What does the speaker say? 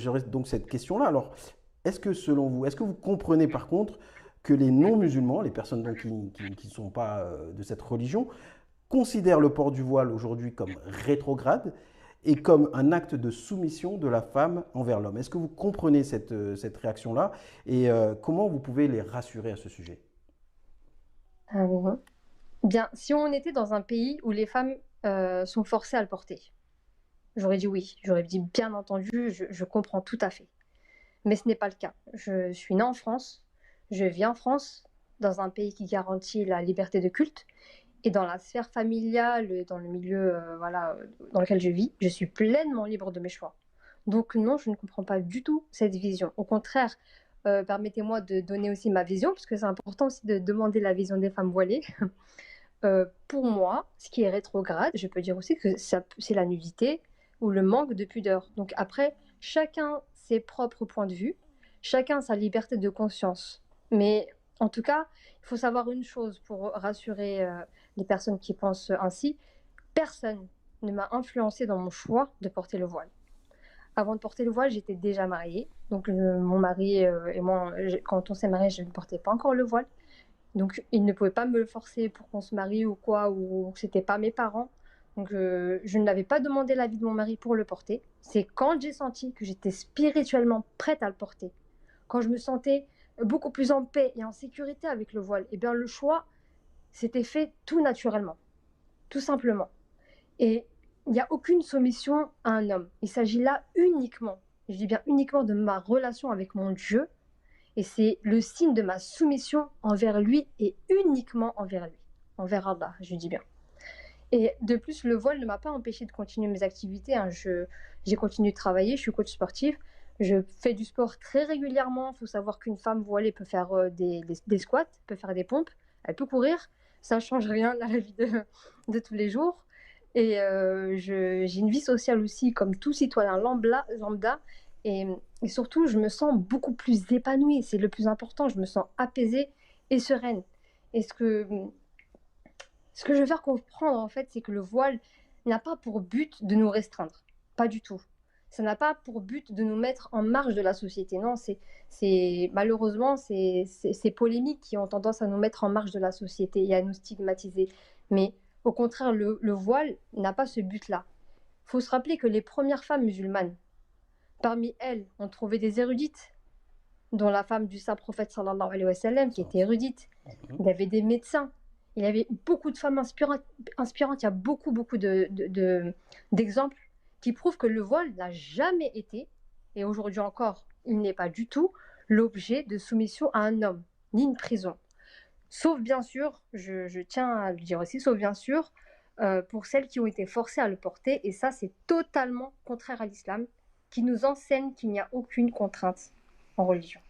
j'aurais donc cette question-là. Alors, est-ce que selon vous, est-ce que vous comprenez par contre que les non-musulmans, les personnes donc qui ne sont pas de cette religion, considèrent le port du voile aujourd'hui comme rétrograde et comme un acte de soumission de la femme envers l'homme? Est-ce que vous comprenez cette réaction-là et comment vous pouvez les rassurer à ce sujet? Euh, Bien, si on était dans un pays où les femmes sont forcées à le porter, j'aurais dit oui, j'aurais dit bien entendu, je comprends tout à fait. Mais ce n'est pas le cas. Je suis née en France, je vis en France, dans un pays qui garantit la liberté de culte, et dans la sphère familiale, dans le milieu voilà, dans lequel je vis, je suis pleinement libre de mes choix. Donc non, je ne comprends pas du tout cette vision. Au contraire, permettez-moi de donner aussi ma vision, parce que c'est important aussi de demander la vision des femmes voilées. Pour moi, ce qui est rétrograde, je peux dire aussi que c'est la nudité ou le manque de pudeur. Donc après, chacun ses propres points de vue, chacun sa liberté de conscience. Mais en tout cas, il faut savoir une chose pour rassurer les personnes qui pensent ainsi, personne ne m'a influencé dans mon choix de porter le voile. Avant de porter le voile, j'étais déjà mariée. Donc mon mari et moi, quand on s'est mariés, je ne portais pas encore le voile. Donc, ils ne pouvaient pas me le forcer pour qu'on se marie ou quoi, ou c'était pas mes parents. Donc, je n'avais pas demandé l'avis de mon mari pour le porter. C'est quand j'ai senti que j'étais spirituellement prête à le porter, quand je me sentais beaucoup plus en paix et en sécurité avec le voile, et bien le choix s'était fait tout naturellement, tout simplement. Et il n'y a aucune soumission à un homme. Il s'agit là uniquement, je dis bien uniquement, de ma relation avec mon Dieu et c'est le signe de ma soumission envers lui et uniquement envers lui, envers Allah, je dis bien. Et de plus, le voile ne m'a pas empêché de continuer mes activités. Hein. J'ai continué de travailler, je suis coach sportif, je fais du sport très régulièrement. Il faut savoir qu'une femme voilée peut faire des squats, peut faire des pompes, elle peut courir. Ça ne change rien à la vie de tous les jours. Et j'ai une vie sociale aussi, comme tout citoyen lambda. Et, et surtout, je me sens beaucoup plus épanouie. C'est le plus important. Je me sens apaisée et sereine. Et ce que je veux faire comprendre, en fait, c'est que le voile n'a pas pour but de nous restreindre. Pas du tout. Ça n'a pas pour but de nous mettre en marge de la société. Non, malheureusement, c'est ces polémiques qui ont tendance à nous mettre en marge de la société et à nous stigmatiser. Mais au contraire, le voile n'a pas ce but-là. Il faut se rappeler que les premières femmes musulmanes, parmi elles, on trouvait des érudites, dont la femme du saint prophète sallallahu alayhi wa sallam, qui était érudite. Il y avait des médecins. Il y avait beaucoup de femmes inspirantes. Il y a beaucoup d'exemples qui prouvent que le voile n'a jamais été, et aujourd'hui encore, il n'est pas du tout, l'objet de soumission à un homme, ni une prison. Sauf bien sûr, je tiens à le dire aussi, sauf bien sûr, pour celles qui ont été forcées à le porter, et ça c'est totalement contraire à l'islam, qui nous enseigne qu'il n'y a aucune contrainte en religion.